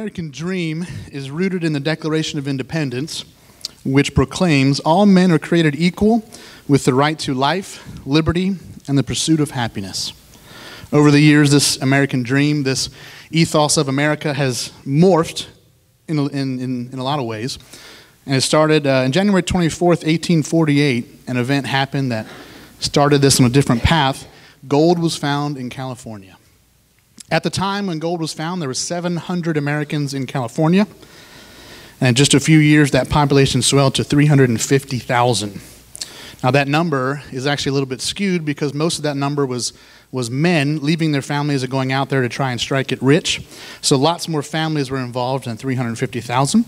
American dream is rooted in the Declaration of Independence, which proclaims all men are created equal with the right to life, liberty, and the pursuit of happiness. Over the years, this American dream, this ethos of America has morphed in a lot of ways. And it started on January 24th, 1848, an event happened that started this on a different path. Gold was found in California. At the time when gold was found, there were 700 Americans in California. And in just a few years, that population swelled to 350,000. Now, that number is actually a little bit skewed because most of that number was men leaving their families and going out there to try and strike it rich. So lots more families were involved than 350,000.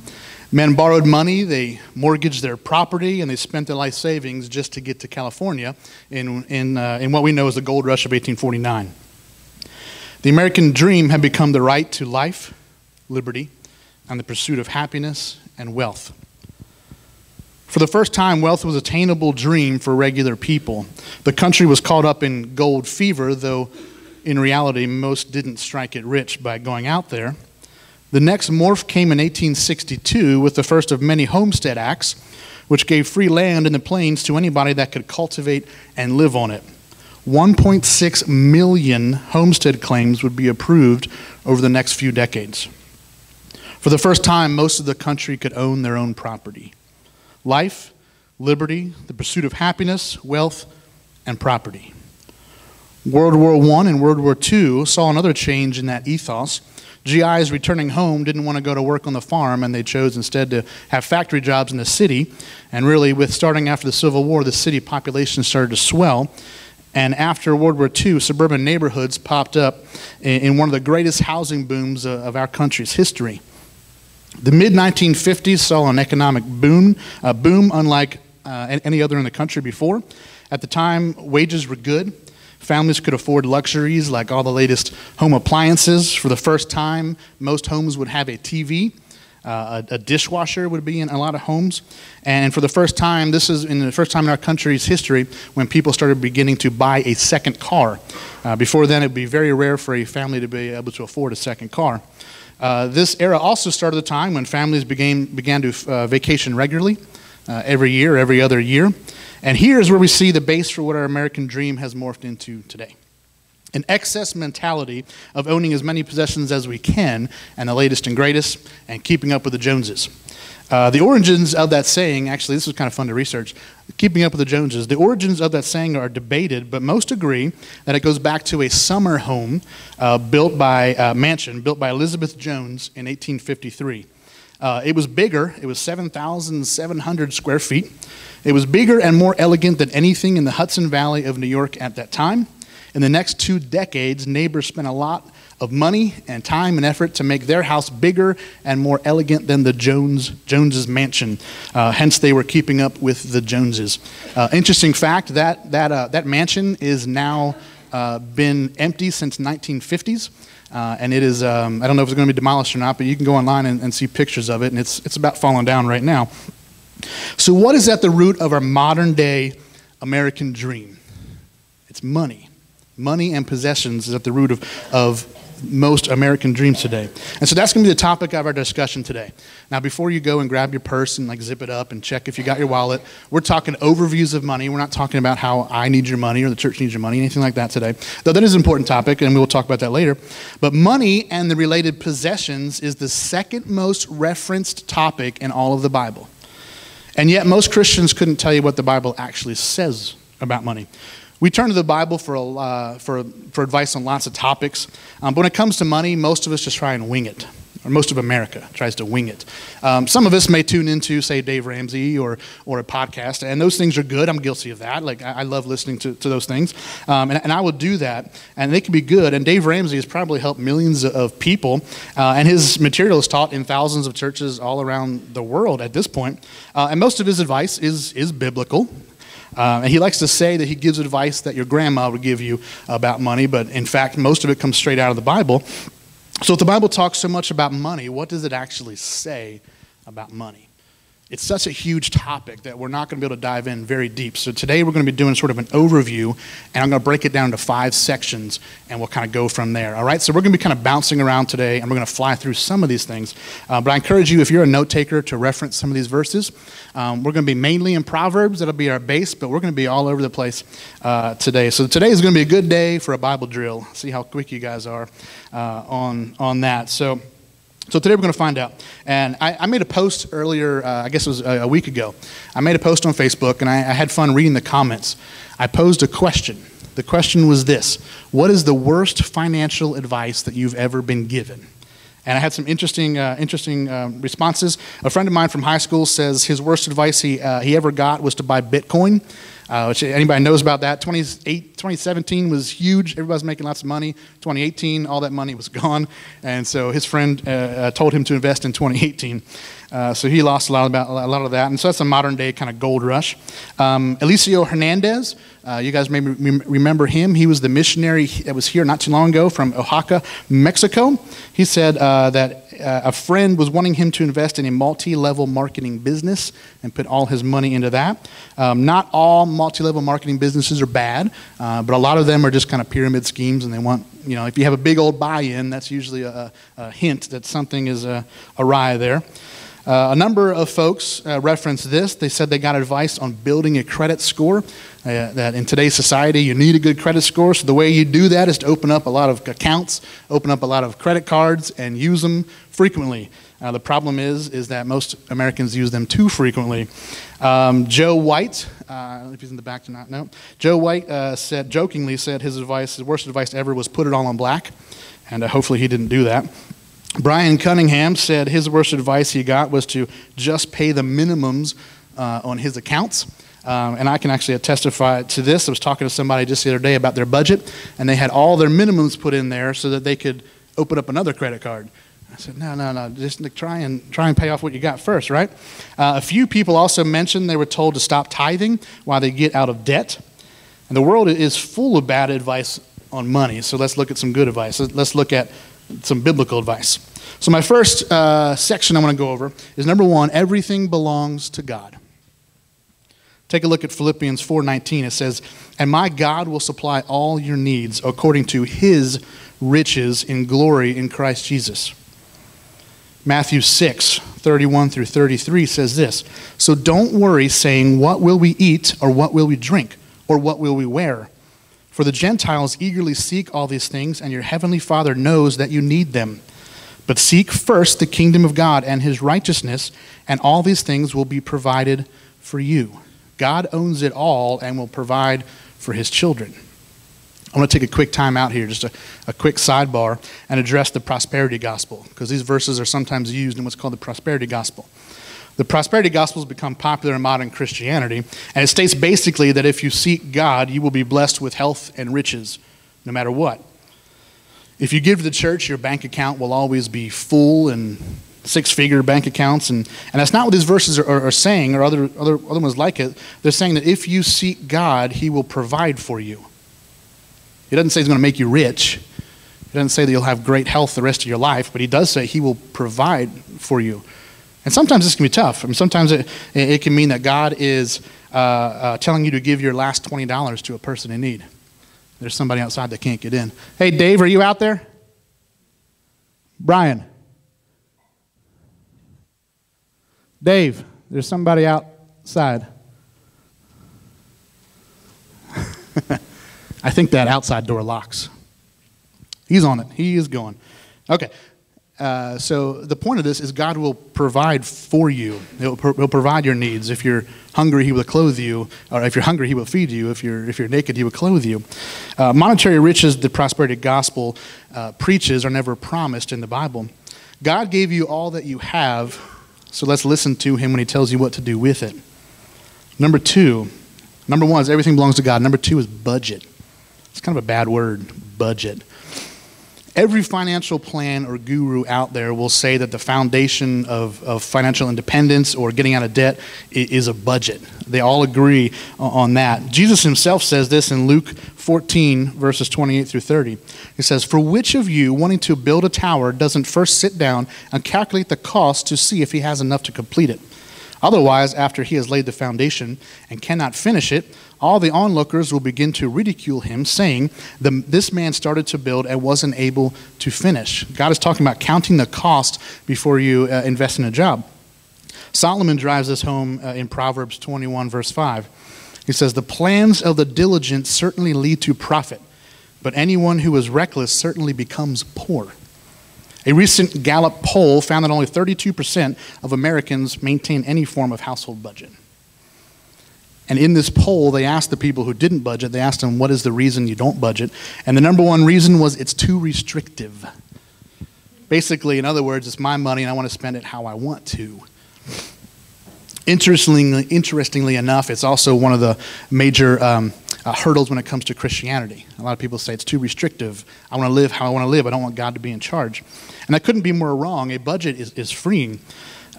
Men borrowed money, they mortgaged their property, and they spent their life savings just to get to California in what we know as the gold rush of 1849. The American dream had become the right to life, liberty, and the pursuit of happiness and wealth. For the first time, wealth was an attainable dream for regular people. The country was caught up in gold fever, though in reality, most didn't strike it rich by going out there. The next morph came in 1862 with the first of many Homestead Acts, which gave free land in the plains to anybody that could cultivate and live on it. 1.6 million homestead claims would be approved over the next few decades. For the first time, most of the country could own their own property. Life, liberty, the pursuit of happiness, wealth, and property. World War I and World War II saw another change in that ethos. GIs returning home didn't want to go to work on the farm, and they chose instead to have factory jobs in the city. And really, with starting after the Civil War, the city population started to swell. And after World War II, suburban neighborhoods popped up in one of the greatest housing booms of our country's history. The mid-1950s saw an economic boom unlike any other in the country before. At the time, wages were good. Families could afford luxuries like all the latest home appliances. For the first time, most homes would have a TV. A dishwasher would be in a lot of homes. And for the first time, this is in the first time in our country's history when people started beginning to buy a second car. Before then, it would be very rare for a family to be able to afford a second car. This era also started the time when families began to vacation regularly, every year, every other year. And here's where we see the base for what our American dream has morphed into today. An excess mentality of owning as many possessions as we can, and the latest and greatest, and keeping up with the Joneses. The origins of that saying, actually this was kind of fun to research, keeping up with the Joneses, the origins of that saying are debated, but most agree that it goes back to a summer home mansion built by Elizabeth Jones in 1853. It was bigger, it was 7,700 square feet. It was bigger and more elegant than anything in the Hudson Valley of New York at that time. In the next 2 decades, neighbors spent a lot of money and time and effort to make their house bigger and more elegant than the Joneses mansion. Hence, they were keeping up with the Joneses. Interesting fact, that mansion is now been empty since 1950s. And it is, I don't know if it's going to be demolished or not, but you can go online and see pictures of it, and it's about falling down right now. So what is at the root of our modern day American dream? It's money. Money and possessions is at the root of most American dreams today. And so that's going to be the topic of our discussion today. Now, before you go and grab your purse and zip it up and check if you got your wallet, we're talking overviews of money. We're not talking about how I need your money or the church needs your money, anything like that today. Though that is an important topic, and we will talk about that later. But money and the related possessions is the second most referenced topic in all of the Bible. And yet most Christians couldn't tell you what the Bible actually says about money. We turn to the Bible for advice on lots of topics, but when it comes to money, most of us just try and wing it, or most of America tries to wing it. Some of us may tune into, say, Dave Ramsey or a podcast, and those things are good. I'm guilty of that. I love listening to those things, and I will do that, and they can be good. And Dave Ramsey has probably helped millions of people, and his material is taught in thousands of churches all around the world at this point. And most of his advice is biblical. And he likes to say that he gives advice that your grandma would give you about money, but in fact, most of it comes straight out of the Bible. So if the Bible talks so much about money, what does it actually say about money? it's such a huge topic that we're not going to be able to dive in very deep. So today we're going to be doing sort of an overview, and I'm going to break it down into 5 sections, and we'll kind of go from there. All right, so we're going to be kind of bouncing around today, and we're going to fly through some of these things. But I encourage you, if you're a note taker, to reference some of these verses. We're going to be mainly in Proverbs. That'll be our base, but we're going to be all over the place today. So today is going to be a good day for a Bible drill. See how quick you guys are on that. So today we're going to find out. And I made a post earlier, I guess it was a week ago. I made a post on Facebook, and I had fun reading the comments. I posed a question. The question was this: what is the worst financial advice that you've ever been given? And I had some interesting responses. A friend of mine from high school says his worst advice he ever got was to buy Bitcoin. Which anybody knows about that. 2017 was huge. Everybody was making lots of money. 2018, all that money was gone. And so his friend told him to invest in 2018. So he lost a lot of that. And so that's a modern day kind of gold rush. Eliseo Hernandez, you guys may remember him. He was the missionary that was here not too long ago from Oaxaca, Mexico. He said that a friend was wanting him to invest in a multi-level marketing business and put all his money into that. Not all multi-level marketing businesses are bad, but a lot of them are just kind of pyramid schemes, and they want, if you have a big old buy-in, that's usually a hint that something is awry there. A number of folks referenced this. They said they got advice on building a credit score, that in today's society you need a good credit score. So the way you do that is to open up a lot of accounts, open up a lot of credit cards, and use them frequently. The problem is that most Americans use them too frequently. Joe White, I don't know if he's in the back or not. No. Joe White jokingly said his worst advice ever was put it all on black, and hopefully he didn't do that. Brian Cunningham said his worst advice he got was to just pay the minimums on his accounts. And I can actually testify to this. I was talking to somebody just the other day about their budget, and they had all their minimums put in there so that they could open up another credit card. I said, no, just try and pay off what you got first, right? A few people also mentioned they were told to stop tithing while they get out of debt. And the world is full of bad advice on money, so let's look at some good advice. Let's look at some biblical advice. So my first section I want to go over is number 1, everything belongs to God. Take a look at Philippians 4:19. It says, "And my God will supply all your needs according to his riches in glory in Christ Jesus." Matthew 6:31 through 33 says this: "So don't worry saying, what will we eat, or what will we drink, or what will we wear? For the Gentiles eagerly seek all these things, and your heavenly Father knows that you need them. But seek first the kingdom of God and his righteousness, and all these things will be provided for you." God owns it all and will provide for his children. I want to take a quick time out here, just a quick sidebar, and address the prosperity gospel, because these verses are sometimes used in what's called the prosperity gospel. The prosperity gospel has become popular in modern Christianity, and it states basically that if you seek God, you will be blessed with health and riches, no matter what. If you give to the church, your bank account will always be full and 6-figure bank accounts, and that's not what these verses are saying, or other ones like it. They're saying that if you seek God, he will provide for you. He doesn't say he's going to make you rich. He doesn't say that you'll have great health the rest of your life, but he does say he will provide for you. And sometimes this can be tough. I mean, sometimes it can mean that God is telling you to give your last $20 to a person in need. There's somebody outside that can't get in. Hey, Dave, are you out there? Brian. Dave, there's somebody outside. I think that outside door locks. He's on it. He is going. Okay. So the point of this is God will provide for you. He'll provide your needs. If you're hungry, he will clothe you. Or if you're hungry, he will feed you. If you're naked, he will clothe you. Monetary riches, the prosperity gospel preaches, are never promised in the Bible. God gave you all that you have, so let's listen to him when he tells you what to do with it. Number 1 is everything belongs to God. Number 2 is budget. It's kind of a bad word, budget. Every financial plan or guru out there will say that the foundation of financial independence or getting out of debt is a budget. They all agree on that. Jesus himself says this in Luke 14, verses 28 through 30. He says, "For which of you, wanting to build a tower, doesn't first sit down and calculate the cost to see if he has enough to complete it? Otherwise, after he has laid the foundation and cannot finish it, all the onlookers will begin to ridicule him, saying, this man started to build and wasn't able to finish. God is talking about counting the cost before you invest in a job. Solomon drives this home in Proverbs 21, verse 5. He says, the plans of the diligent certainly lead to profit, but anyone who is reckless certainly becomes poor. A recent Gallup poll found that only 32% of Americans maintain any form of household budget. And in this poll, they asked the people who didn't budget, they asked them, what is the reason you don't budget? And the number one reason was it's too restrictive. Basically, in other words, it's my money and I want to spend it how I want to. Interestingly enough, it's also one of the major hurdles when it comes to Christianity. A lot of people say it's too restrictive. I want to live how I want to live. I don't want God to be in charge. And that couldn't be more wrong. A budget is freeing.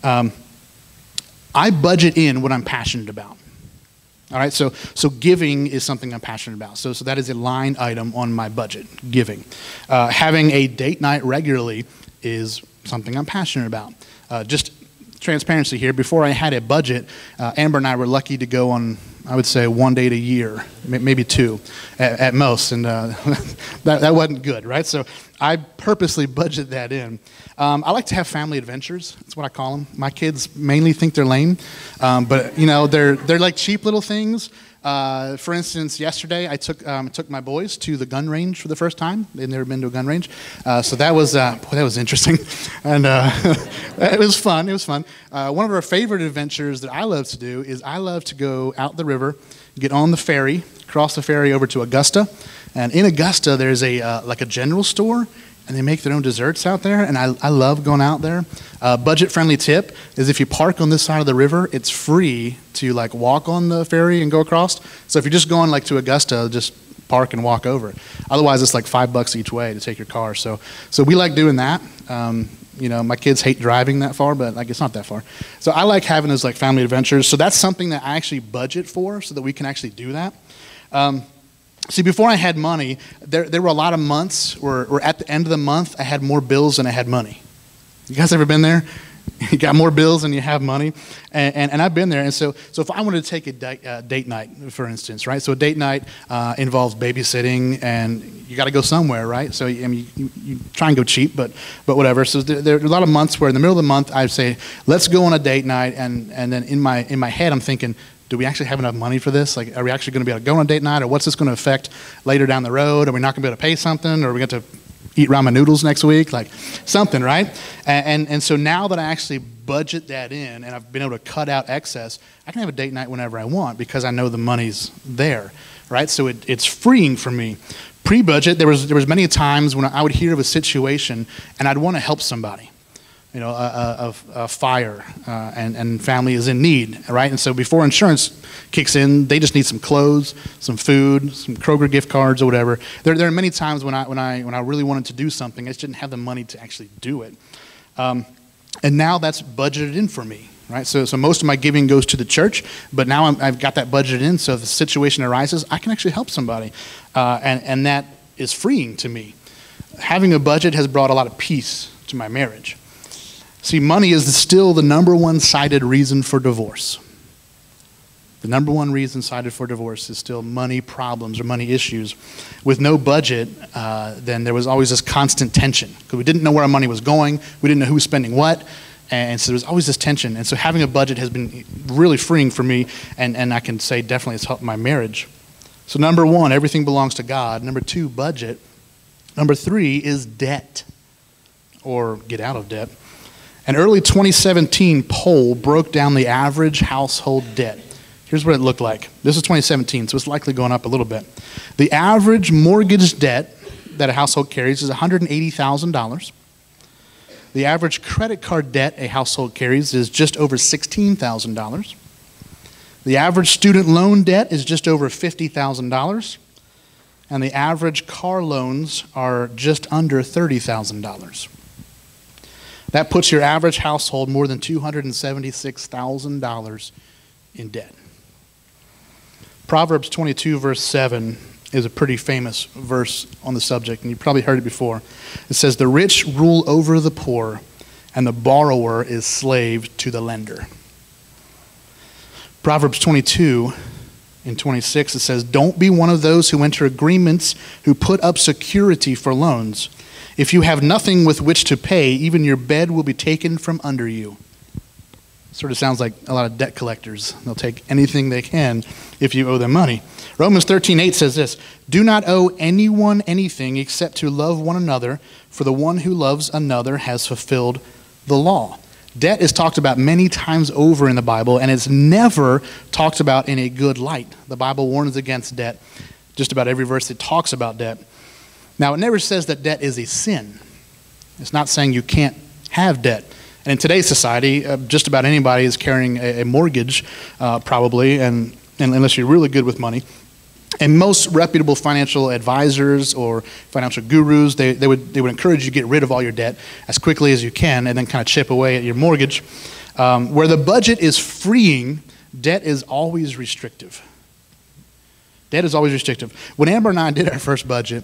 I budget in what I'm passionate about. All right, so giving is something I'm passionate about. So that is a line item on my budget, giving. Having a date night regularly is something I'm passionate about. Just transparency here, before I had a budget, Amber and I were lucky to go on, I would say, one date a year, maybe two at most, and that wasn't good, right? So I purposely budget that in. I like to have family adventures. That's what I call them. My kids mainly think they're lame, but you know they're like cheap little things. For instance, yesterday I took my boys to the gun range for the first time. They'd never been to a gun range, so that was interesting, and it was fun. It was fun. One of our favorite adventures that I love to do is I love to go out the river, get on the ferry, cross the ferry over to Augusta, and in Augusta there's like a general store. And they make their own desserts out there, and I love going out there. Budget-friendly tip is if you park on this side of the river, it's free to like walk on the ferry and go across. So if you're just going like to Augusta, just park and walk over. Otherwise, it's like $5 each way to take your car. So we like doing that. You know, my kids hate driving that far, but like it's not that far. So I like having those like family adventures. So that's something that I actually budget for, so that we can actually do that. See, before I had money, there were a lot of months where at the end of the month, I had more bills than I had money. You guys ever been there? You got more bills than you have money? And I've been there. And so if I wanted to take a date night, for instance, right? So a date night involves babysitting, and you got to go somewhere, right? So I mean, you try and go cheap, but whatever. So there are a lot of months where in the middle of the month, I'd say, let's go on a date night. And then in my head, I'm thinking, do we actually have enough money for this? Like, are we actually going to be able to go on a date night, or what's this going to affect later down the road? Are we not going to be able to pay something, or are we going to eat ramen noodles next week? Like something, right? And so now that I actually budget that in and I've been able to cut out excess, I can have a date night whenever I want because I know the money's there, right? So it's freeing for me. Pre-budget, there was many times when I would hear of a situation and I'd want to help somebody. You know, a fire and family is in need, right? And so before insurance kicks in, they just need some clothes, some food, some Kroger gift cards or whatever. There are many times when I really wanted to do something, I just didn't have the money to actually do it. And now that's budgeted in for me, right? So most of my giving goes to the church, but now I've got that budgeted in, so if the situation arises, I can actually help somebody. And that is freeing to me. Having a budget has brought a lot of peace to my marriage. See, money is still the number one cited reason for divorce. The number one reason cited for divorce is still money problems or money issues. With no budget, then there was always this constant tension because we didn't know where our money was going. We didn't know who was spending what. And so there was always this tension. And so having a budget has been really freeing for me. And I can say definitely it's helped my marriage. So number one, everything belongs to God. Number two, budget. Number three is debt, or get out of debt. An early 2017 poll broke down the average household debt. Here's what it looked like. This is 2017, so it's likely going up a little bit. The average mortgage debt that a household carries is $180,000. The average credit card debt a household carries is just over $16,000. The average student loan debt is just over $50,000. And the average car loans are just under $30,000. That puts your average household more than $276,000 in debt. Proverbs 22, verse 7 is a pretty famous verse on the subject, and you've probably heard it before. It says, "The rich rule over the poor, and the borrower is slave to the lender." Proverbs 22:26, it says, "Don't be one of those who enter agreements, who put up security for loans. If you have nothing with which to pay, even your bed will be taken from under you." Sort of sounds like a lot of debt collectors. They'll take anything they can if you owe them money. Romans 13:8 says this, "Do not owe anyone anything except to love one another, for the one who loves another has fulfilled the law." Debt is talked about many times over in the Bible, and it's never talked about in a good light. The Bible warns against debt. Just about every verse that talks about debt. Now, it never says that debt is a sin. It's not saying you can't have debt. And in today's society, just about anybody is carrying a mortgage, probably, and unless you're really good with money. And most reputable financial advisors or financial gurus, they would encourage you to get rid of all your debt as quickly as you can and then kind of chip away at your mortgage. Where the budget is freeing, debt is always restrictive. Debt is always restrictive. When Amber and I did our first budget,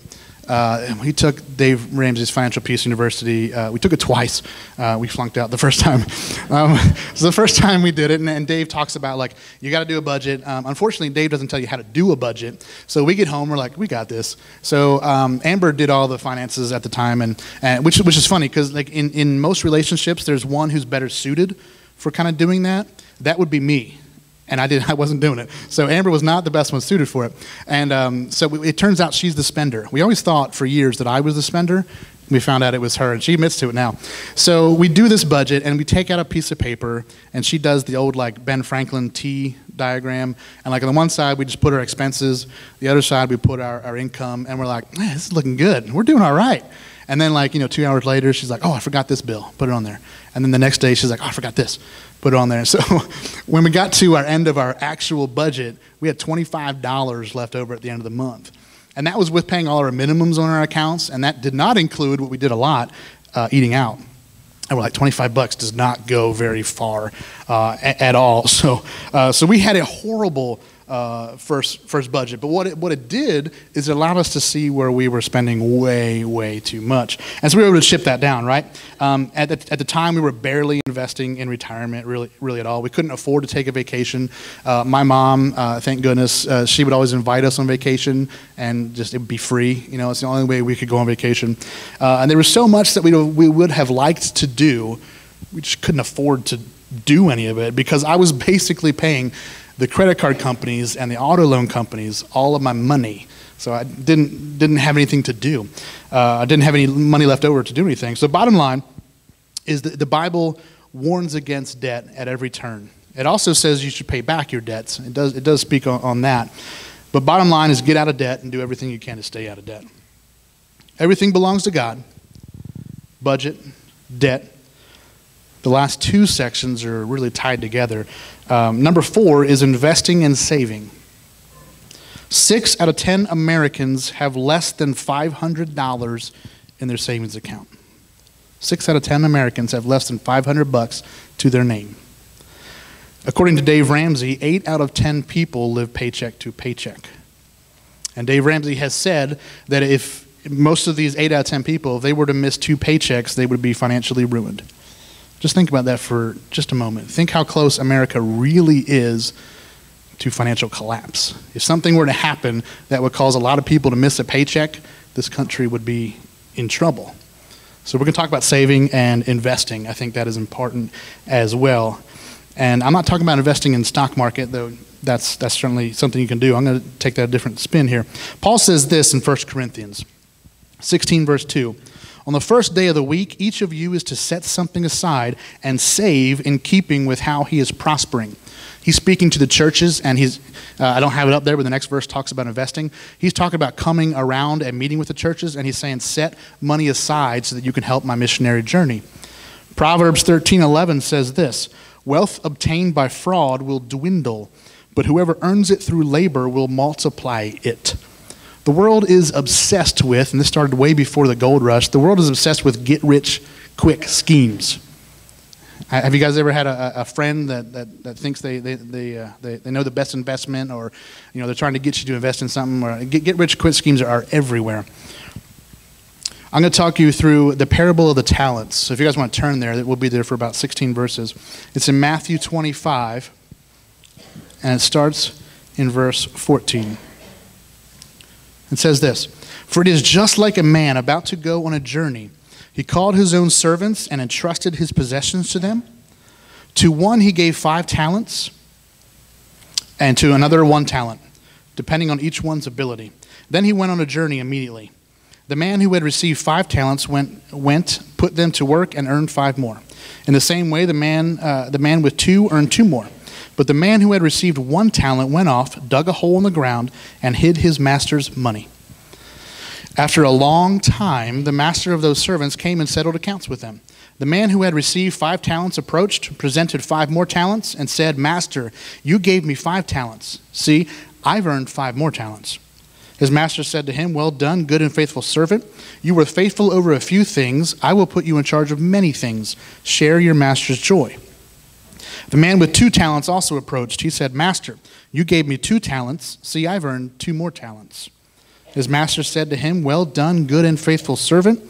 we took Dave Ramsey's Financial Peace University. We took it twice. We flunked out the first time. So the first time we did it, and Dave talks about, like, you got to do a budget. Unfortunately, Dave doesn't tell you how to do a budget. So we get home, we're like, we got this. So Amber did all the finances at the time, and which is funny because, like, in most relationships, there's one who's better suited for kind of doing that. That would be me. And I wasn't doing it. So Amber was not the best one suited for it. And so it turns out she's the spender. We always thought for years that I was the spender. We found out it was her, and she admits to it now. So we do this budget, and we take out a piece of paper, and she does the old, like, Ben Franklin T diagram. And, like, on the one side, we just put our expenses. The other side, we put our income. And we're like, man, this is looking good. We're doing all right. And then, like, 2 hours later, she's like, oh, I forgot this bill. Put it on there. And then the next day, she's like, oh, I forgot this. Put it on there. So when we got to our end of our actual budget, we had $25 left over at the end of the month. And that was with paying all our minimums on our accounts, and that did not include what we did a lot, eating out. And we're like, $25 does not go very far at all. So we had a horrible first budget. But what it did is it allowed us to see where we were spending way too much. And so we were able to chip that down, right? At the time, we were barely investing in retirement, really at all. We couldn't afford to take a vacation. My mom, thank goodness, she would always invite us on vacation, and just it would be free. It's the only way we could go on vacation. And there was so much that we would have liked to do. We just couldn't afford to do any of it because I was basically paying the credit card companies and the auto loan companies all of my money. So I didn't have anything to do. I didn't have any money left over to do anything. So bottom line is that the Bible warns against debt at every turn. It also says you should pay back your debts. It does speak on that. But bottom line is get out of debt and do everything you can to stay out of debt. Everything belongs to God. Budget, debt. The last two sections are really tied together. Number 4 is investing and saving. 6 out of 10 Americans have less than $500 in their savings account. 6 out of 10 Americans have less than $500 to their name. According to Dave Ramsey, 8 out of 10 people live paycheck to paycheck. And Dave Ramsey has said that if most of these 8 out of 10 people, if they were to miss 2 paychecks, they would be financially ruined. Just think about that for just a moment. Think how close America really is to financial collapse. If something were to happen that would cause a lot of people to miss a paycheck, this country would be in trouble. So we're going to talk about saving and investing. I think that is important as well. And I'm not talking about investing in stock market, though that's certainly something you can do. I'm going to take that a different spin here. Paul says this in 1 Corinthians 16, verse 2. On the first day of the week, each of you is to set something aside and save in keeping with how he is prospering. He's speaking to the churches, and I don't have it up there, but the next verse talks about investing. He's talking about coming around and meeting with the churches, and he's saying, set money aside so that you can help my missionary journey. Proverbs 13:11 says this, wealth obtained by fraud will dwindle, but whoever earns it through labor will multiply it. The world is obsessed with, and this started way before the gold rush, the world is obsessed with get-rich-quick schemes. Have you guys ever had a friend that thinks they know the best investment, or they're trying to get you to invest in something? Or get-rich-quick schemes are everywhere. I'm going to talk you through the parable of the talents. So if you guys want to turn there, we'll be there for about 16 verses. It's in Matthew 25. and it starts in verse 14. It says this, "For it is just like a man about to go on a journey. He called his own servants and entrusted his possessions to them. To one he gave 5 talents, and to another 1 talent, depending on each one's ability. Then he went on a journey immediately. The man who had received 5 talents went, put them to work, and earned 5 more. In the same way, the man with 2 earned 2 more. But the man who had received 1 talent went off, dug a hole in the ground, and hid his master's money. After a long time, the master of those servants came and settled accounts with them. The man who had received 5 talents approached, presented 5 more talents, and said, 'Master, you gave me 5 talents. See, I've earned 5 more talents.' His master said to him, 'Well done, good and faithful servant. You were faithful over a few things. I will put you in charge of many things. Share your master's joy.' The man with 2 talents also approached. He said, 'Master, you gave me 2 talents. See, I've earned 2 more talents.' His master said to him, 'Well done, good and faithful servant.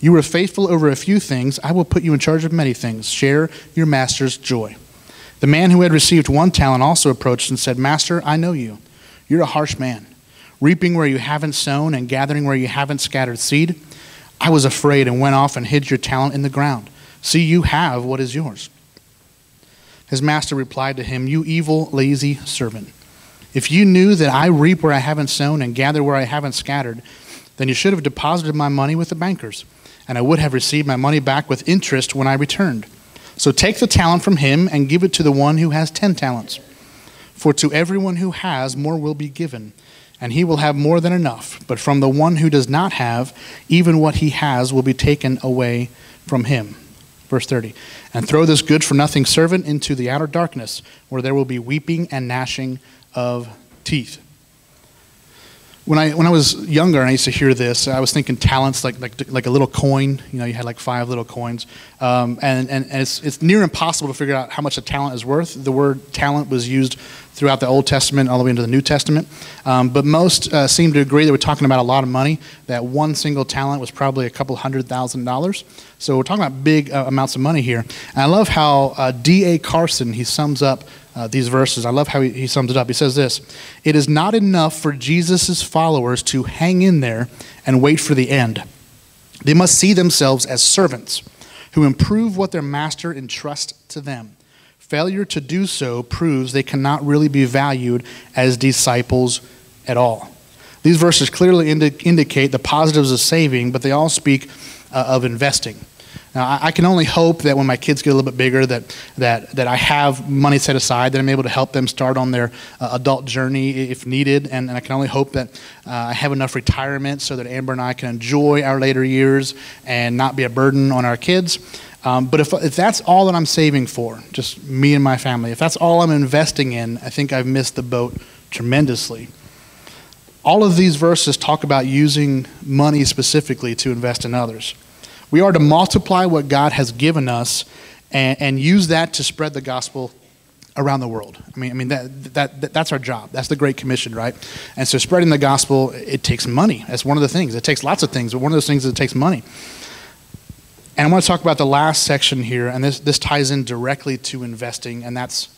You were faithful over a few things. I will put you in charge of many things. Share your master's joy.' The man who had received 1 talent also approached and said, 'Master, I know you. You're a harsh man, reaping where you haven't sown and gathering where you haven't scattered seed. I was afraid and went off and hid your talent in the ground. See, you have what is yours.' His master replied to him, 'You evil, lazy servant. If you knew that I reap where I haven't sown and gather where I haven't scattered, then you should have deposited my money with the bankers, and I would have received my money back with interest when I returned. So take the talent from him and give it to the one who has 10 talents. For to everyone who has, more will be given, and he will have more than enough. But from the one who does not have, even what he has will be taken away from him.'" Verse 30, "And throw this good-for-nothing servant into the outer darkness, where there will be weeping and gnashing of teeth." When I was younger and I used to hear this, I was thinking talents like a little coin. You know, you had like 5 little coins, and it's near impossible to figure out how much a talent is worth. The word talent was used throughout the Old Testament all the way into the New Testament, but most seem to agree that we're talking about a lot of money. That 1 single talent was probably a couple $100,000. So we're talking about big amounts of money here. And I love how D.A. Carson, he sums up these verses. I love how he sums it up. He says this, "It is not enough for Jesus' followers to hang in there and wait for the end. They must see themselves as servants who improve what their master entrusts to them. Failure to do so proves they cannot really be valued as disciples at all." These verses clearly indicate the positives of saving, but they all speak of investing. Now, I can only hope that when my kids get a little bit bigger that I have money set aside, that I'm able to help them start on their adult journey if needed. And I can only hope that I have enough retirement so that Amber and I can enjoy our later years and not be a burden on our kids. But if that's all that I'm saving for, just me and my family, if that's all I'm investing in, I think I've missed the boat tremendously. All of these verses talk about using money specifically to invest in others. We are to multiply what God has given us and use that to spread the gospel around the world. I mean that's our job. That's the Great Commission, right? And so spreading the gospel, it takes money. That's one of the things. It takes lots of things, but one of those things is it takes money. And I want to talk about the last section here, and this ties in directly to investing, and that's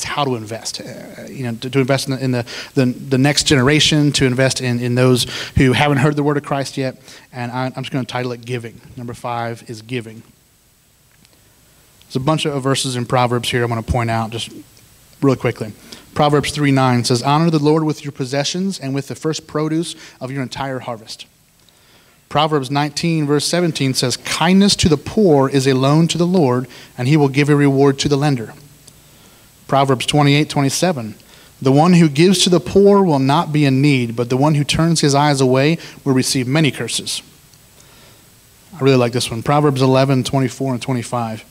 how to invest. To invest in the next generation, to invest in those who haven't heard the word of Christ yet. And I'm just going to title it Giving. Number 5 is giving. There's a bunch of verses in Proverbs here I want to point out just really quickly. Proverbs 3:9 says, "Honor the Lord with your possessions and with the first produce of your entire harvest." Proverbs 19 verse 17 says, "Kindness to the poor is a loan to the Lord, and he will give a reward to the lender." Proverbs 28:27, "The one who gives to the poor will not be in need, but the one who turns his eyes away will receive many curses." I really like this one. Proverbs 11:24 and 25.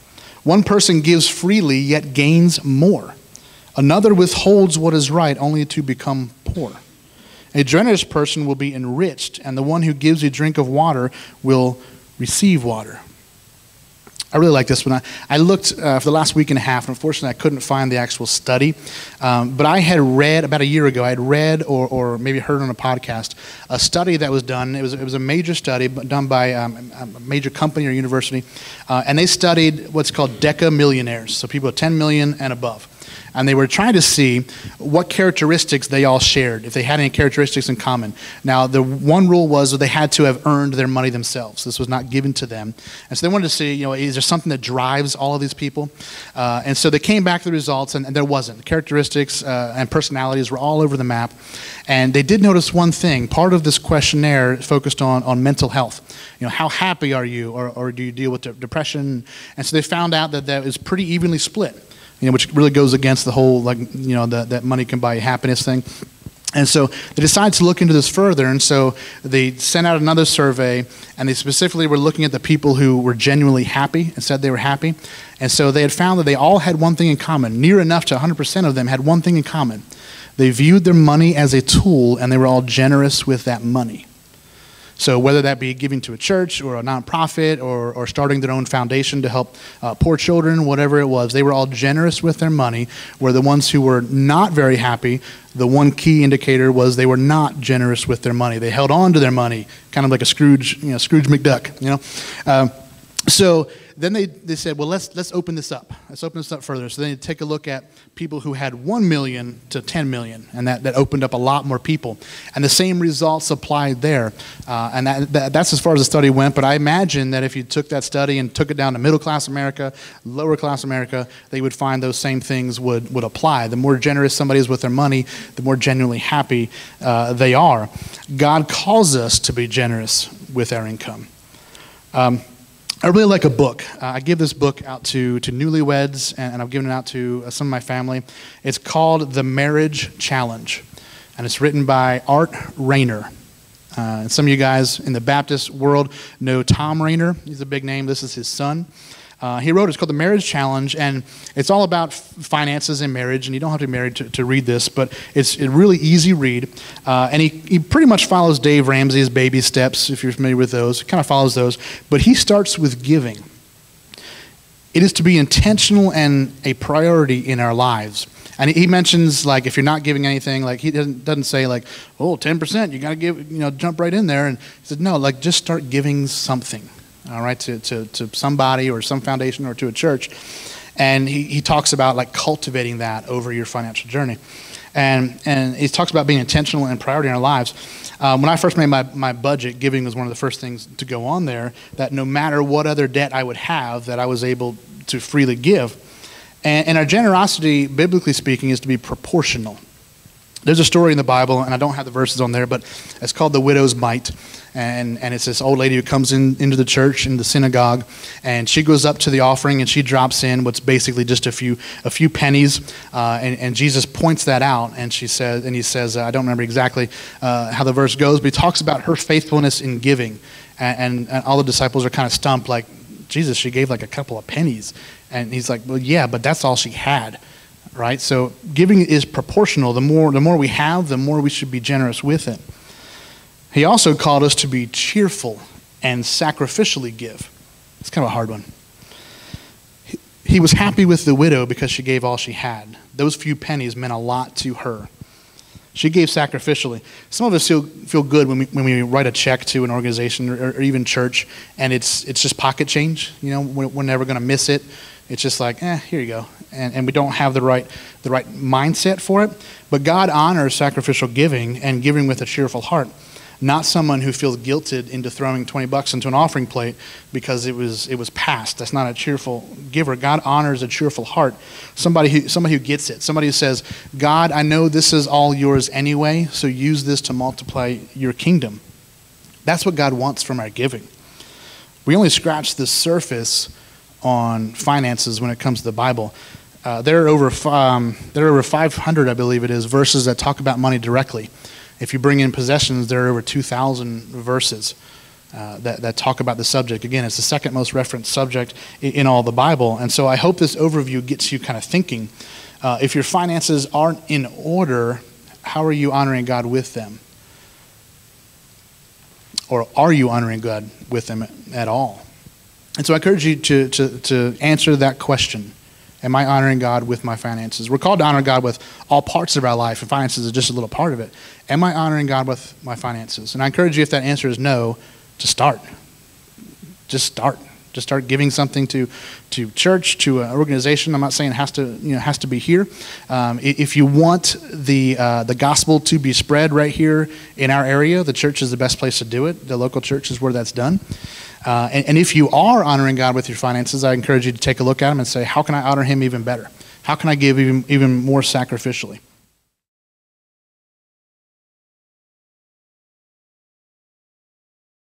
"One person gives freely, yet gains more. Another withholds what is right, only to become poor. A generous person will be enriched, and the one who gives a drink of water will receive water." I really like this one. I looked for the last week and a half, and unfortunately I couldn't find the actual study. But I had read, about a year ago, I had read or maybe heard on a podcast, a study that was done. It was a major study done by a major company or university. And they studied what's called decamillionaires, so people with 10 million and above. And they were trying to see what characteristics they all shared, if they had any characteristics in common. Now, the one rule was that they had to have earned their money themselves. This was not given to them. And so they wanted to see, is there something that drives all of these people? And so they came back to the results, and there wasn't. Characteristics and personalities were all over the map. And they did notice one thing. Part of this questionnaire focused on mental health. How happy are you, or do you deal with depression? And so they found out that was pretty evenly split, which really goes against the whole, that money can buy you happiness thing. And so they decided to look into this further, and so they sent out another survey, and they specifically were looking at the people who were genuinely happy and said they were happy. And so they had found that they all had one thing in common. Near enough to 100% of them had one thing in common. They viewed their money as a tool, and they were all generous with that money. So whether that be giving to a church or a nonprofit or starting their own foundation to help poor children, whatever it was, they were all generous with their money, where the ones who were not very happy, the one key indicator was they were not generous with their money. They held on to their money, kind of like a Scrooge McDuck, So then they said, well, let's open this up. Let's open this up further. So then they take a look at people who had 1 million to 10 million, and that opened up a lot more people. And the same results applied there. And that's as far as the study went, but I imagine that if you took that study and took it down to middle-class America, lower-class America, they would find those same things would apply. The more generous somebody is with their money, the more genuinely happy they are. God calls us to be generous with our income. I really like a book. I give this book out to newlyweds, and I've given it out to some of my family. It's called The Marriage Challenge, and it's written by Art Rainer. And some of you guys in the Baptist world know Tom Rainer. He's a big name. This is his son. He wrote, it's called The Marriage Challenge, and it's all about finances and marriage, and you don't have to be married to read this, but it's a really easy read, and he pretty much follows Dave Ramsey's baby steps, if you're familiar with those. He kind of follows those, but he starts with giving. It is to be intentional and a priority in our lives. And he mentions, like, if you're not giving anything, like, he doesn't say, like, 10%, you got to give, jump right in there. And he said, no, like, just start giving something. All right, to somebody or some foundation or to a church. And he talks about, like, cultivating that over your financial journey. And he talks about being intentional and priority in our lives. When I first made my budget, giving was one of the first things to go on there, that no matter what other debt I would have, that I was able to freely give. And our generosity, biblically speaking, is to be proportional. There's a story in the Bible, and I don't have the verses on there, but it's called The Widow's Mite. And it's this old lady who comes into the church, in the synagogue, and she goes up to the offering, and she drops in what's basically just a few pennies. And Jesus points that out, and he says, I don't remember exactly how the verse goes, but he talks about her faithfulness in giving. And all the disciples are kind of stumped, like, Jesus, she gave like a couple of pennies. And he's like, well, yeah, but that's all she had. Right? So giving is proportional. The more we have, the more we should be generous with it. He also called us to be cheerful and sacrificially give. It's kind of a hard one. He was happy with the widow because she gave all she had. Those few pennies meant a lot to her. She gave sacrificially. Some of us feel good when we write a check to an organization or even church, and it's just pocket change. We're never going to miss it. It's just like, here you go. And we don't have the right mindset for it. But God honors sacrificial giving and giving with a cheerful heart. Not someone who feels guilted into throwing $20 into an offering plate because it was passed. That's not a cheerful giver. God honors a cheerful heart. Somebody who gets it. Somebody who says, God, I know this is all yours anyway, so use this to multiply your kingdom. That's what God wants from our giving. We only scratch the surface on finances when it comes to the Bible. There are over 500, I believe it is, verses that talk about money directly. If you bring in possessions, there are over 2,000 verses that talk about the subject. Again, it's the second most referenced subject in all the Bible. And so I hope this overview gets you kind of thinking. If your finances aren't in order, how are you honoring God with them? Or are you honoring God with them at all? And so I encourage you to answer that question. Am I honoring God with my finances? We're called to honor God with all parts of our life, and finances is just a little part of it. Am I honoring God with my finances? And I encourage you, if that answer is no, to start. Just start. to start giving something to church, to an organization. I'm not saying it has to be here. If you want the gospel to be spread right here in our area, the church is the best place to do it. The local church is where that's done. And if you are honoring God with your finances, I encourage you to take a look at them and say, how can I honor him even better? How can I give even more sacrificially?